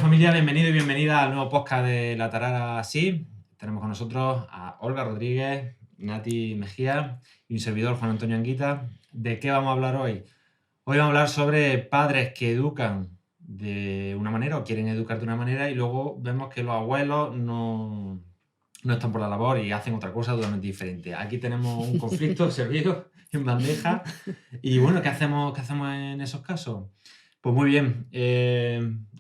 familia, bienvenido y bienvenida al nuevo podcast de La Tarara Sí. Tenemos con nosotros a Olga Rodríguez, Nati Mejía y un servidor, Juan Antonio Anguita. ¿De qué vamos a hablar hoy? Hoy vamos a hablar sobre padres que educan de una manera o quieren educar de una manera y luego vemos que los abuelos no están por la labor y hacen otra cosa totalmente diferente. Aquí tenemos un conflicto servido en bandeja y bueno, qué hacemos en esos casos? Pues muy bien,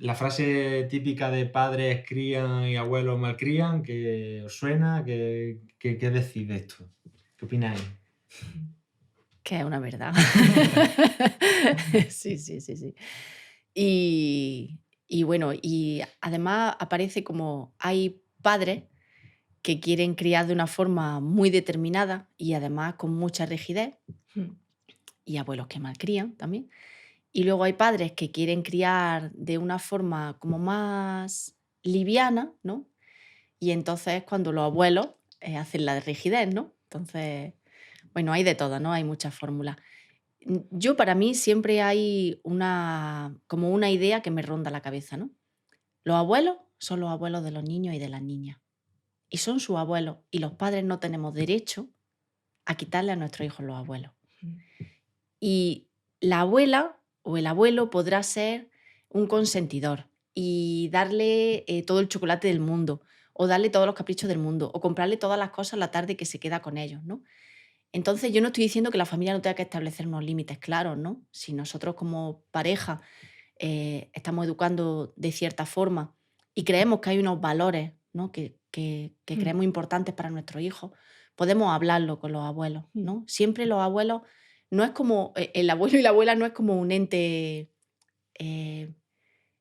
la frase típica de padres crían y abuelos malcrían, ¿qué os suena? ¿Qué decís de esto? ¿Qué opináis? Que es una verdad. Sí, sí, sí, sí. Y bueno, y además aparece como hay padres que quieren criar de una forma muy determinada y además con mucha rigidez, y abuelos que malcrían también. Y luego hay padres que quieren criar de una forma como más liviana, ¿no? Y entonces cuando los abuelos hacen la rigidez, ¿no? Entonces, bueno, hay de todo, ¿no? Hay muchas fórmulas. Yo para mí siempre hay como una idea que me ronda la cabeza, ¿no? Los abuelos son los abuelos de los niños y de las niñas. Y son sus abuelos. Y los padres no tenemos derecho a quitarle a nuestros hijos los abuelos. Y la abuela o el abuelo podrá ser un consentidor y darle todo el chocolate del mundo, o darle todos los caprichos del mundo, o comprarle todas las cosas la tarde que se queda con ellos, ¿no? Entonces, yo no estoy diciendo que la familia no tenga que establecer unos límites claros, ¿no? Si nosotros como pareja estamos educando de cierta forma y creemos que hay unos valores, ¿no? que creemos importantes para nuestros hijos, podemos hablarlo con los abuelos, ¿no? Siempre los abuelos no es como, el abuelo y la abuela no es como un ente eh,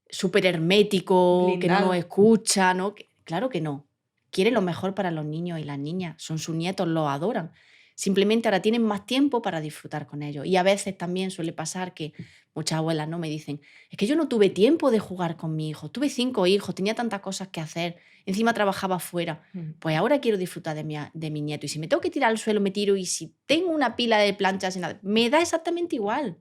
súper hermético, que no nos Blindado. escucha, ¿no? Claro que no. Quiere lo mejor para los niños y las niñas. Son sus nietos, los adoran. Simplemente ahora tienen más tiempo para disfrutar con ellos. Y a veces también suele pasar que muchas abuelas no me dicen, es que yo no tuve tiempo de jugar con mi hijo. Tuve 5 hijos, tenía tantas cosas que hacer. Encima trabajaba fuera. Pues ahora quiero disfrutar de mi nieto. Y si me tengo que tirar al suelo, me tiro. Y si tengo una pila de planchas, me da exactamente igual,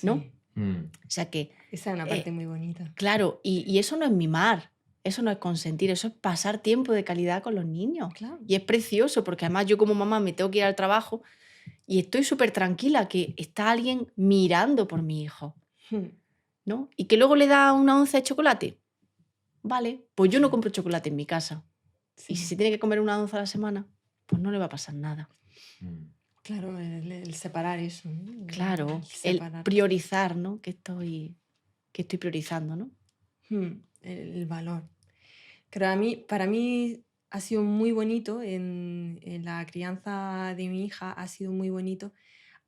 ¿no? Sí, O sea que esa es una parte muy bonita. claro, y eso no es mimar, eso no es consentir, eso es pasar tiempo de calidad con los niños. Claro. Y es precioso, porque además yo como mamá me tengo que ir al trabajo y estoy súper tranquila que está alguien mirando por mi hijo, ¿no? Y que luego le da una onza de chocolate. Vale, pues yo no compro chocolate en mi casa. Y si se tiene que comer una onza a la semana, pues no le va a pasar nada. Claro, el separar eso, ¿no? Claro, el separar priorizar, ¿no? Que estoy priorizando, ¿no? el valor. Pero para mí ha sido muy bonito en la crianza de mi hija, ha sido muy bonito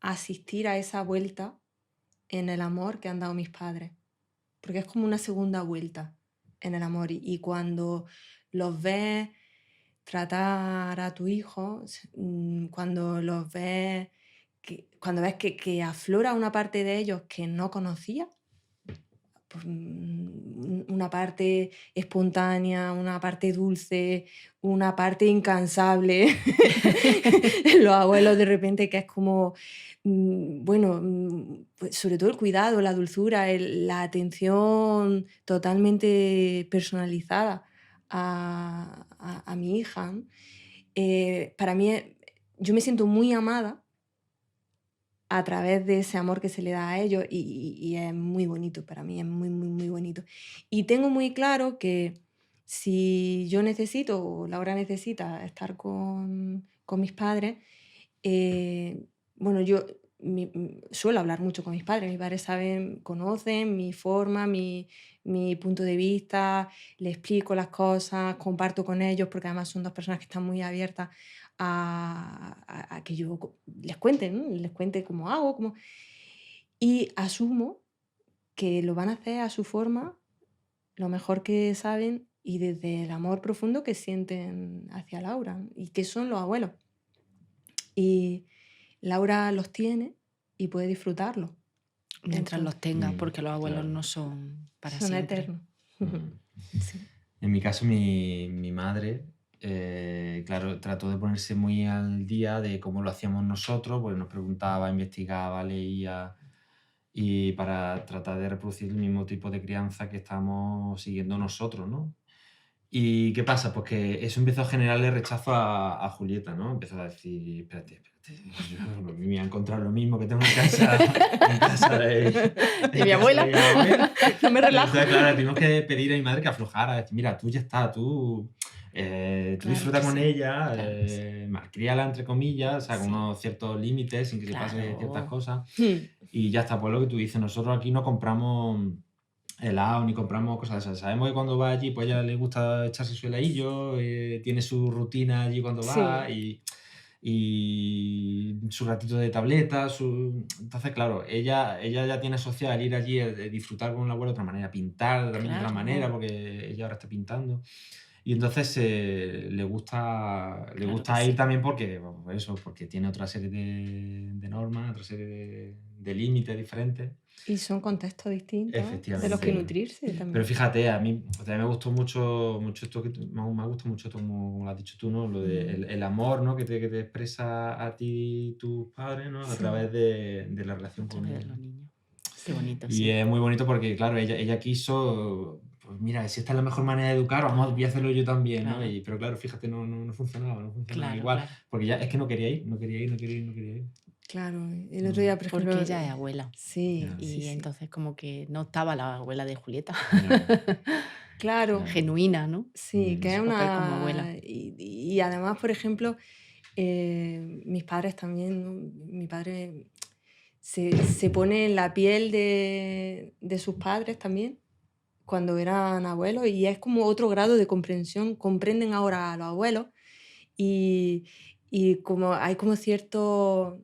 asistir a esa vuelta en el amor que han dado mis padres. Porque es como una segunda vuelta en el amor. Y cuando los ves tratar a tu hijo, cuando los ves, cuando ves que aflora una parte de ellos que no conocía, pues, una parte espontánea, una parte dulce, una parte incansable. Los abuelos de repente que es como, bueno, pues sobre todo el cuidado, la dulzura, la atención totalmente personalizada a mi hija, ¿no? Para mí, yo me siento muy amada a través de ese amor que se le da a ellos y es muy bonito, para mí es muy, muy, muy bonito. Y tengo muy claro que si yo necesito o Laura necesita estar con mis padres, bueno, yo suelo hablar mucho con mis padres saben, conocen mi forma, mi punto de vista, les explico las cosas, comparto con ellos, porque además son dos personas que están muy abiertas a que yo les cuente, ¿no? Les cuente cómo hago, y asumo que lo van a hacer a su forma, lo mejor que saben y desde el amor profundo que sienten hacia Laura y que son los abuelos. Y Laura los tiene y puede disfrutarlo. Mientras los Entonces, tenga, porque los abuelos Claro. no son para son siempre. eternos. Sí. En mi caso, mi madre, claro, trató de ponerse muy al día de cómo lo hacíamos nosotros, pues nos preguntaba, investigaba, leía. y para tratar de reproducir el mismo tipo de crianza que estamos siguiendo nosotros, ¿no? ¿Y qué pasa? Pues que eso empezó a generarle rechazo a Julieta, ¿no? Empezó a decir, espérate, yo me voy a encontrar lo mismo que tengo en casa De en mi casa abuela. de mi abuela. No me relajo. Entonces, claro, tuvimos que pedir a mi madre que aflojara, decir, mira, tú ya está, tú Claro disfruta que con sí, ella, claro que sí. malcríala entre comillas, o sea, con Sí, unos ciertos límites, sin que se pase ciertas claro. cosas. Hmm. Y ya está, pues lo que tú dices, nosotros aquí no compramos helado ni compramos cosas de esas. Sabemos que cuando va allí, pues a ella le gusta echarse su heladillo, tiene su rutina allí cuando va Sí, y su ratito de tableta. Entonces, claro, ella ya tiene asociado el ir allí, disfrutar con un abuelo de otra manera, pintar también de otra manera, Claro, porque ella ahora está pintando. Y entonces le claro que gusta ir sí. también porque, bueno, pues eso, porque tiene otra serie de normas, otra serie de límites diferentes. y son contextos distintos de los que Efectivamente. Sí. nutrirse Pero también. fíjate, a mí también me gustó mucho esto me ha gustado mucho esto, como lo has dicho tú, ¿no? Lo de Mm, el amor, ¿no? Que te expresa a ti tus padres, ¿no? A sí, través de la A relación con través de ellos. los niños. Qué sí. bonito, Y sí. es muy bonito porque, claro, ella quiso, pues mira, si esta es la mejor manera de educar, voy a hacerlo yo también, ¿no? Claro, Pero claro, fíjate, no funcionaba claro, igual, claro. porque ya es que no quería ir, no quería ir, no quería ir, no quería ir. Claro, el otro Mm, día, por Porque ejemplo, ella es abuela. sí, ya, sí, Y sí. entonces como que no estaba la abuela de Julieta. ya, Claro, ya. Genuina, ¿no? sí, En que es su Mm, papel como abuela. una... Y además, por ejemplo, mis padres también, ¿no? Mi padre se pone en la piel de sus padres también, cuando eran abuelos, y es como otro grado de comprensión, comprenden ahora a los abuelos, y, y como hay como cierto,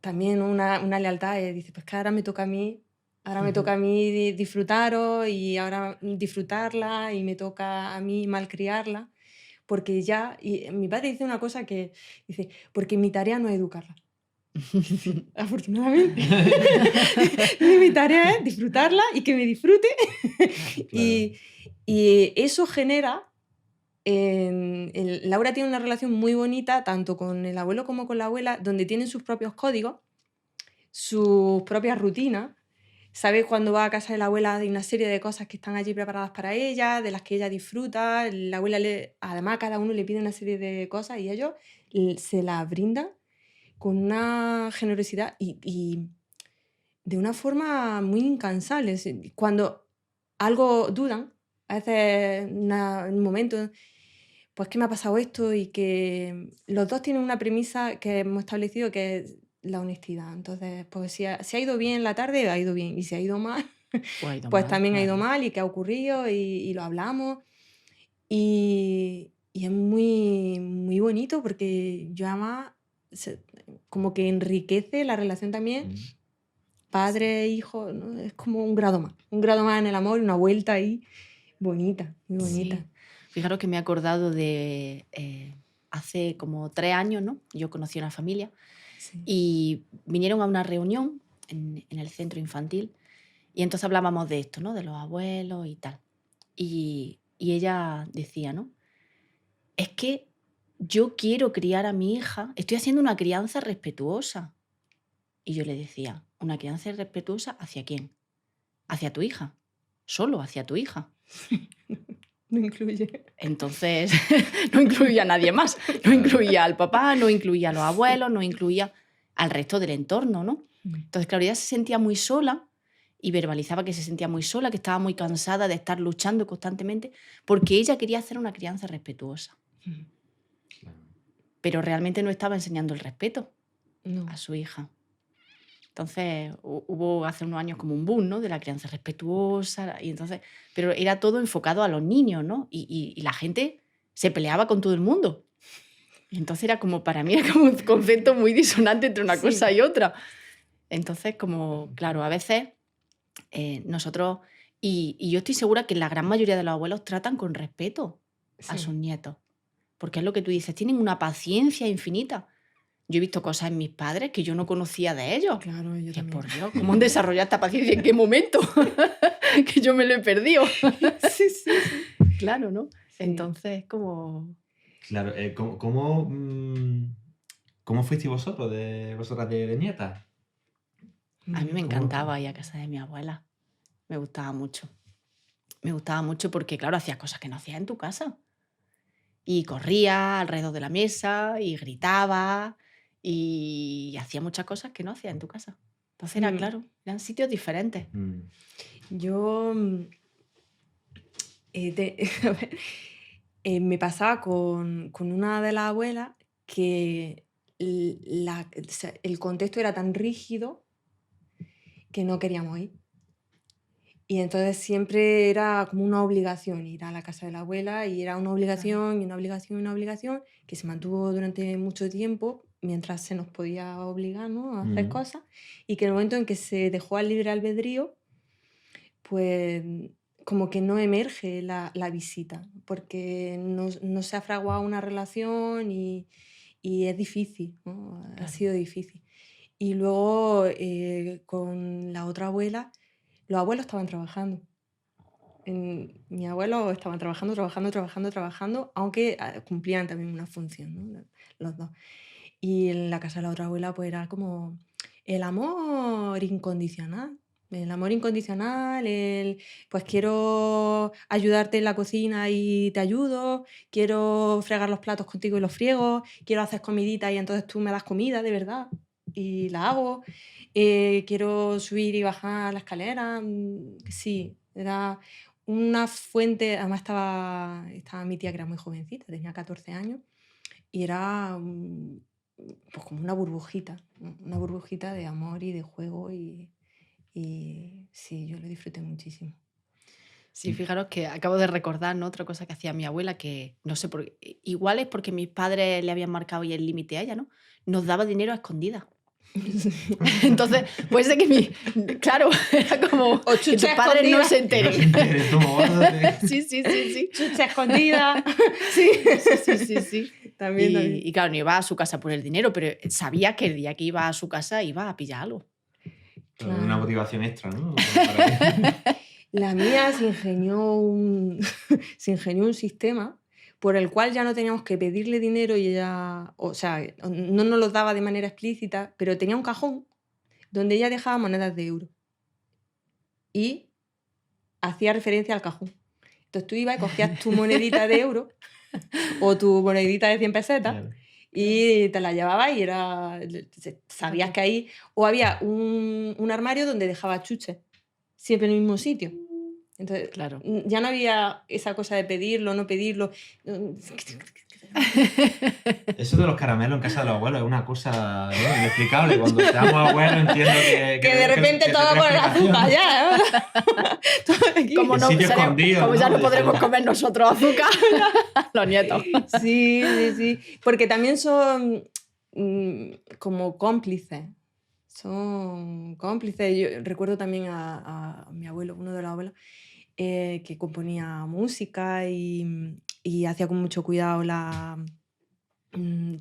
también una lealtad, dice, pues que ahora me toca a mí. Ahora me toca a mí disfrutaros y ahora disfrutarla y me toca a mí malcriarla, porque ya, y mi padre dice una cosa que dice, porque mi tarea no es educarla. Dice, afortunadamente. Dice, mi tarea es disfrutarla y que me disfrute. Claro. Claro. y, y eso genera... Laura tiene una relación muy bonita tanto con el abuelo como con la abuela, donde tienen sus propios códigos, sus propias rutinas. Sabes, cuando va a casa de la abuela hay una serie de cosas que están allí preparadas para ella, de las que ella disfruta. La abuela además cada uno le pide una serie de cosas y ellos se las brindan con una generosidad y de una forma muy incansable. Cuando algo dudan, a veces en un momento, pues que me ha pasado esto y que los dos tienen una premisa que hemos establecido que es la honestidad. Entonces, pues si ha ido bien la tarde, ha ido bien. Y si ha ido mal, Pues ha ido pues mal, también ha ido claro. mal y qué ha ocurrido y lo hablamos. Y es muy, muy bonito porque yo además como que enriquece la relación también Mm. padre, hijo, ¿no? Es como un grado más en el amor y una vuelta ahí bonita, muy bonita. Sí. Fijaros que me he acordado de hace como 3 años, ¿no? Yo conocí una familia Sí. y vinieron a una reunión en el centro infantil y entonces hablábamos de esto, ¿no? De los abuelos y tal. Y ella decía, ¿no? Es que yo quiero criar a mi hija, estoy haciendo una crianza respetuosa. Y yo le decía, ¿una crianza respetuosa hacia quién? Hacia tu hija, solo hacia tu hija. No incluye. Entonces, no incluía a nadie más, no Claro. incluía al papá, no incluía a los abuelos, no incluía al resto del entorno, ¿no? Entonces, claro, ella se sentía muy sola y verbalizaba que se sentía muy sola, que estaba muy cansada de estar luchando constantemente, porque ella quería hacer una crianza respetuosa, Claro. pero realmente no estaba enseñando el respeto No. a su hija. Entonces hubo hace unos años como un boom, ¿no? De la crianza respetuosa, y entonces, pero era todo enfocado a los niños, ¿no? Y la gente se peleaba con todo el mundo. Y entonces era como, para mí era como un concepto muy disonante entre una Sí. cosa y otra. Entonces, como, claro, a veces nosotros, y yo estoy segura que la gran mayoría de los abuelos tratan con respeto a Sí. sus nietos. Porque es lo que tú dices, tienen una paciencia infinita. Yo he visto cosas en mis padres que yo no conocía de ellos. Claro, yo Que también. por Dios, ¿cómo han desarrollado esta paciencia? ¿En qué momento? Que yo me lo he perdido. Sí, sí, sí. Claro, ¿no? Sí. Entonces, como... Claro, ¿cómo fuisteis vosotras de nietas? A mí me ¿Cómo? encantaba ir a casa de mi abuela. Me gustaba mucho. Me gustaba mucho porque, claro, hacías cosas que no hacías en tu casa. Y corría alrededor de la mesa y gritaba y hacía muchas cosas que no hacía en tu casa. Entonces era, Mm, claro, eran sitios diferentes. Mm. Yo a ver, me pasaba con una de las abuelas que o sea, el contexto era tan rígido que no queríamos ir. Y entonces siempre era como una obligación ir a la casa de la abuela y era una Claro. obligación y una obligación y una obligación que se mantuvo durante mucho tiempo mientras se nos podía obligar, ¿no?, a hacer Mm. cosas, y que en el momento en que se dejó al libre albedrío, pues como que no emerge la visita, porque no se ha fraguado una relación y es difícil, ¿no? Ha Claro. sido difícil. Y luego con la otra abuela, los abuelos estaban trabajando. Mi abuelo estaban trabajando, aunque cumplían también una función, ¿no? Los dos. Y en la casa de la otra abuela pues era como el amor incondicional. El amor incondicional, pues quiero ayudarte en la cocina y te ayudo, quiero fregar los platos contigo y los friego, quiero hacer comidita y entonces tú me das comida de verdad y la hago, quiero subir y bajar la escalera. Sí, era una fuente, además estaba mi tía que era muy jovencita, tenía 14 años, y era pues como una burbujita de amor y de juego y sí, yo lo disfruté muchísimo. Sí, fijaros que acabo de recordar, ¿no?, otra cosa que hacía mi abuela, que no sé por qué, igual es porque mis padres le habían marcado ahí el límite a ella, ¿no? Nos daba dinero a escondidas. Entonces, puede ser que claro, era como O que tus chucha padres no escondida. se Que no se enteren. entere, toma, guárdate. Sí, sí, sí, sí. Chucha escondida. Sí. Sí, sí, sí. También. Y claro, no iba a su casa por el dinero, pero sabía que el día que iba a su casa iba a pillar algo. Claro, una Claro. motivación extra, ¿no? Para La mía se ingenió un sistema por el cual ya no teníamos que pedirle dinero y ella, o sea, no nos los daba de manera explícita, pero tenía un cajón donde ella dejaba monedas de euro y hacía referencia al cajón. Entonces tú ibas y cogías tu monedita de euro o tu monedita de 100 pesetas Claro. y te la llevabas y sabías Fíjate. que ahí, o había un armario donde dejaba chuches, siempre en el mismo sitio. Entonces, Claro. ya no había esa cosa de pedirlo, no pedirlo. Eso de los caramelos en casa de los abuelos es una cosa, ¿no?, inexplicable. Cuando seamos abuelos entiendo que de repente que todo tendrá por el explicación. azúcar, ya. Todo aquí. Como, El no, sitio escondido, como ya ¿no? no podremos comer nosotros azúcar, los nietos. Sí, sí, sí. Porque también son como cómplices. Son cómplices. Yo recuerdo también a mi abuelo, uno de los abuelos, que componía música y hacía con mucho cuidado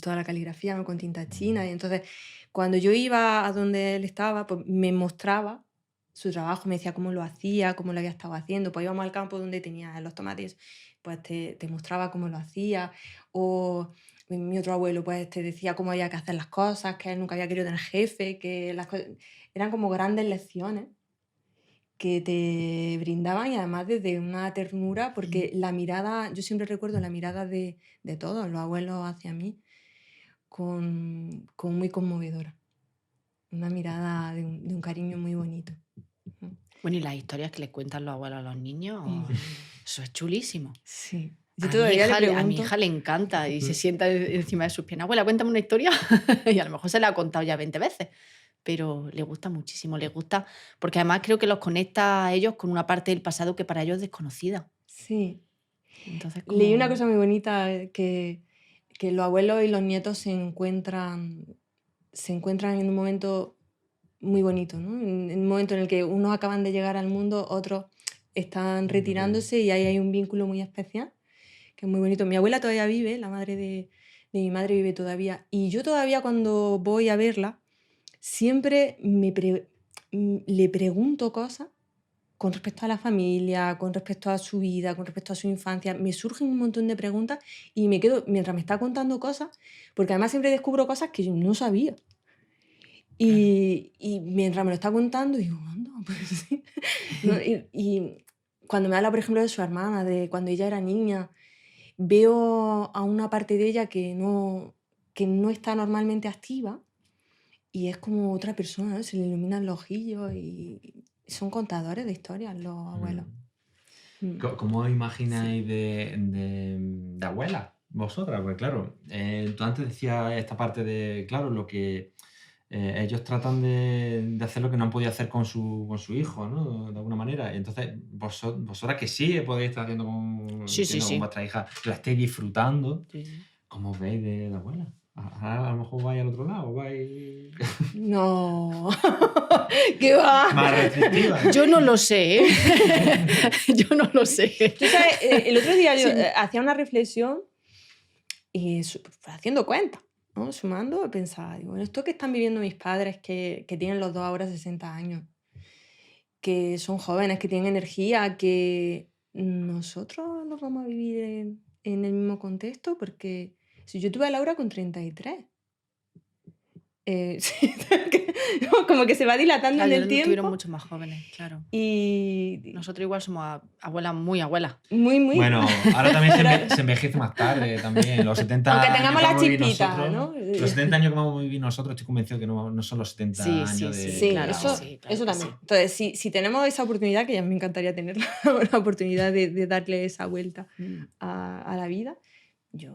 toda la caligrafía, ¿no?, con tinta china. Y entonces, cuando yo iba a donde él estaba, pues me mostraba su trabajo, me decía cómo lo hacía, cómo lo había estado haciendo. Pues íbamos al campo donde tenía los tomates, pues te mostraba cómo lo hacía. O mi otro abuelo pues te decía cómo había que hacer las cosas, que él nunca había querido tener jefe, que eran como grandes lecciones que te brindaban, y además desde una ternura, porque la mirada, yo siempre recuerdo la mirada de todos los abuelos hacia mí, con muy conmovedora. Una mirada de un cariño muy bonito. Bueno, y las historias que les cuentan los abuelos a los niños, eso es chulísimo. Sí. Yo A mi, todavía le hija, a mi pregunto. hija le encanta y se sienta encima de sus piernas. Abuela, cuéntame una historia. Y a lo mejor se la ha contado ya 20 veces, pero le gusta muchísimo, le gusta, porque además creo que los conecta a ellos con una parte del pasado que para ellos es desconocida. Sí. Entonces, Leí una como... cosa muy bonita, que los abuelos y los nietos se encuentran en un momento muy bonito, ¿no? En un momento en el que unos acaban de llegar al mundo, otros están retirándose y ahí hay un vínculo muy especial, que es muy bonito. Mi abuela todavía vive, la madre de mi madre vive todavía, y yo todavía cuando voy a verla, siempre le pregunto cosas con respecto a la familia, con respecto a su vida, con respecto a su infancia. Me surgen un montón de preguntas y me quedo, mientras me está contando cosas, porque además siempre descubro cosas que yo no sabía. Y mientras me lo está contando, digo, anda, pues sí. ¿No? Y cuando me habla, por ejemplo, de su hermana, de cuando ella era niña, veo a una parte de ella que no está normalmente activa y es como otra persona, ¿no? Se le iluminan los ojillos y son contadores de historias los abuelos. Mm. ¿Cómo os imagináis Sí. de abuela vosotras? Pues claro, tú antes decías esta parte de, claro, lo que ellos tratan de hacer lo que no han podido hacer con su hijo, ¿no? De alguna manera. Y entonces, vosotras que sí podéis estar haciendo Sí, sí, con sí. vuestra hija, que la estéis disfrutando, Sí, sí. ¿cómo os veis de abuela? A lo mejor vais al otro lado, vais No, ¿qué va? más restrictiva. Yo no lo sé, ¿eh? Yo no lo sé. Tú sabes, el otro día yo Sí. hacía una reflexión y haciendo cuentas, ¿no? Sumando, pensaba, digo, bueno, esto que están viviendo mis padres, que tienen los dos ahora 60 años, que son jóvenes, que tienen energía, que nosotros los vamos a vivir en el mismo contexto, porque si yo tuve a Laura con 33, sí, como que se va dilatando Claro, en el ellos no estuvieron tiempo mucho más jóvenes, claro. y Nosotros igual somos abuelas, muy abuelas. muy, muy... Bueno, ahora también Pero- se envejece más tarde también. Los 70 aunque años tengamos que la vamos a vivir chispita, nosotros, ¿no? los 70 años que vamos a vivir nosotros, estoy convencido que no son los 70 Sí, años sí, de, sí, Sí, claro de que ahora. sí, claro eso que también. sí. Entonces, si tenemos esa oportunidad, que ya me encantaría tener la oportunidad de darle esa vuelta a la vida, yo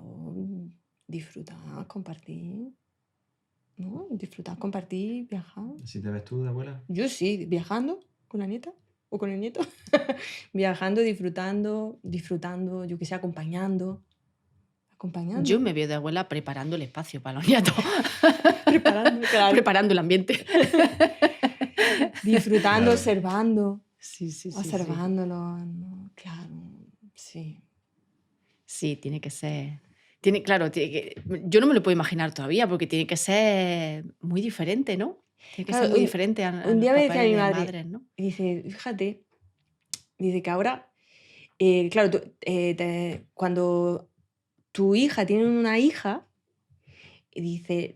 disfrutar, compartir, ¿no? Disfrutar, compartir, viajar. ¿Así te ves tú de abuela? Yo sí, viajando con la nieta o con el nieto. Viajando, disfrutando, yo que sé, acompañando. Yo me veo de abuela preparando el espacio para los nietos, Preparando, claro. preparando el ambiente. Disfrutando, Claro. observando, Sí, sí, sí, sí. observándolo, ¿no? Claro, sí. Sí, tiene que ser. Claro, yo no me lo puedo imaginar todavía, porque tiene que ser muy diferente, ¿no? Tiene que ser Claro, muy diferente a un los día me decía papeles mi de madre, madres, ¿no? y dice, fíjate, dice que ahora, claro, cuando tu hija tiene una hija, y dice,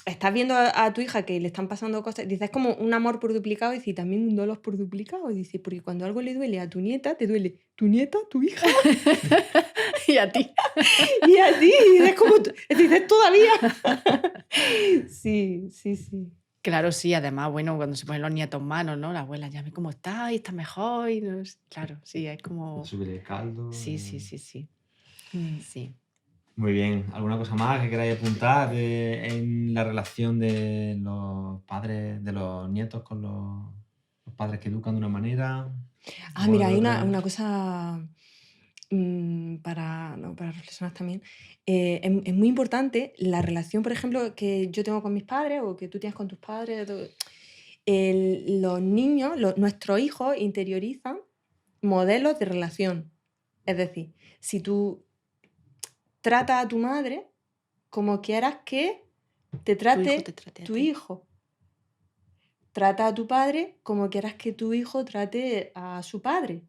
estás viendo a tu hija que le están pasando cosas, dice, es como un amor por duplicado, y dice, y también un dolor por duplicado, y dice, porque cuando algo le duele a tu nieta, te duele tu nieta, tu hija, Y a ti. y a ti, y dices, como, dices, todavía. Sí, sí, sí. Claro, sí, además, bueno, cuando se ponen los nietos manos, ¿no? La abuela, llame cómo está, y está mejor. Y claro, sí, es como. Subir el caldo. Sí, sí, sí, sí. Sí. Muy bien. ¿Alguna cosa más que queráis apuntar en la relación de los padres, de los nietos con los padres que educan de una manera? Ah, o mira, de hay otra? una cosa para reflexionar también. Es muy importante la relación, por ejemplo, que yo tengo con mis padres o que tú tienes con tus padres. Los niños, nuestros hijos interiorizan modelos de relación. Es decir, si tú tratas a tu madre como quieras que te trate te trate a tu ti. hijo. Trata a tu padre como quieras que tu hijo trate a su padre.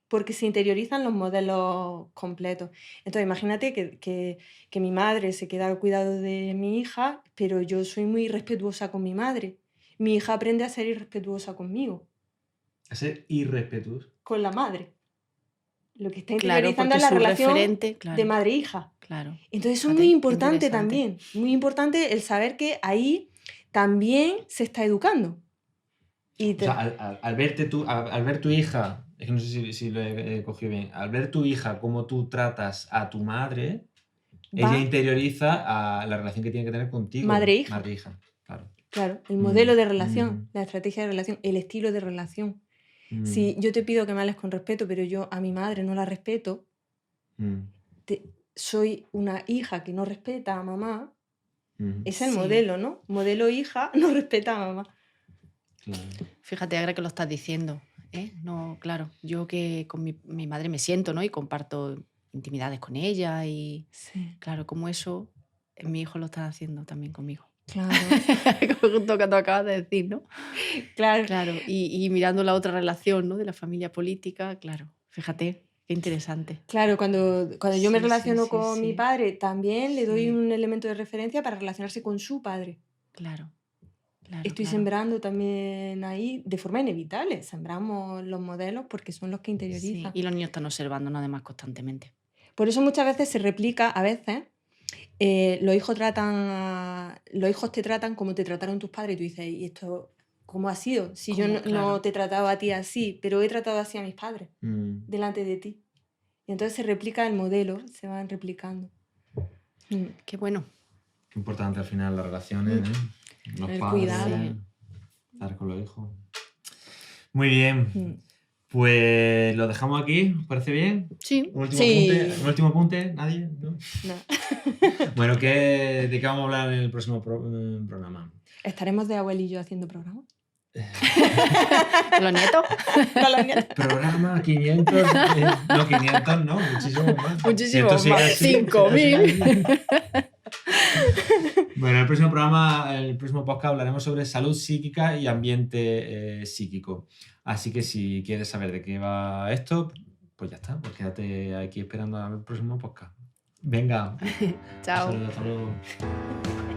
Porque se interiorizan los modelos completos. Entonces, imagínate que mi madre se queda al cuidado de mi hija, pero yo soy muy irrespetuosa con mi madre. Mi hija aprende a ser irrespetuosa conmigo, A ser irrespetuoso. con la madre. Lo que está Claro, interiorizando porque es la su relación referente, de claro, madre-hija. claro. Entonces, eso es Fíjate, muy qué importante interesante. también. Muy importante el saber que ahí también se está educando. Y O sea, al verte tú, al ver tu hija, es que no sé si lo he cogido bien, al ver tu hija cómo tú tratas a tu madre, ella va interioriza a la relación que tiene que tener contigo, madre-hija. madre-hija, claro. Claro, el modelo de relación, Mm, la estrategia de relación, el estilo de relación. mm, Si yo te pido que me hables con respeto, pero yo a mi madre no la respeto, mm, soy una hija que no respeta a mamá, mm, es el Sí. modelo, ¿no? Modelo hija no respeta a mamá. claro. Fíjate, ahora que lo estás diciendo, ¿eh? No, claro, yo que con mi madre me siento, ¿no? Y comparto intimidades con ella y Sí, claro, como eso, mi hijo lo está haciendo también conmigo. claro, Justo que tú acabas de decir, ¿no? claro. Claro, y mirando la otra relación, ¿no? De la familia política, claro, fíjate, qué interesante. Claro, cuando yo me Sí, sí, relaciono sí, con mi sí. padre, también le doy Sí. un elemento de referencia para relacionarse con su padre. Claro, Claro, estoy claro. sembrando también ahí de forma inevitable. Sembramos los modelos porque son los que Sí, interiorizan. y los niños están observando además constantemente. Por eso muchas veces se replica, a veces, los hijos te tratan como te trataron tus padres y tú dices, ¿y esto cómo ha sido? Si yo Como, no claro. te trataba a ti así, pero he tratado así a mis padres Mm. delante de ti. Y entonces se replica el modelo, se van replicando. Mm. Qué bueno. Qué importante al final las relaciones, los El padres, cuidado. estar con los hijos. Muy bien. Mm. Pues lo dejamos aquí, ¿os parece bien? Sí. ¿Un último Sí. apunte? ¿Un último apunte? ¿Nadie? ¿No? No. Bueno, ¿de qué vamos a hablar en el próximo programa? ¿Estaremos de abuelillo haciendo programas? ¿Los nietos? Con los nietos. Programa 500, no 500, no, muchísimo más. Muchísimo Si esto sigue más, así, 5000. Bueno, en el próximo programa, el próximo podcast hablaremos sobre salud psíquica y ambiente psíquico. Así que si quieres saber de qué va esto, pues ya está, pues quédate aquí esperando al próximo podcast. Venga, un Chao. saludo, hasta luego.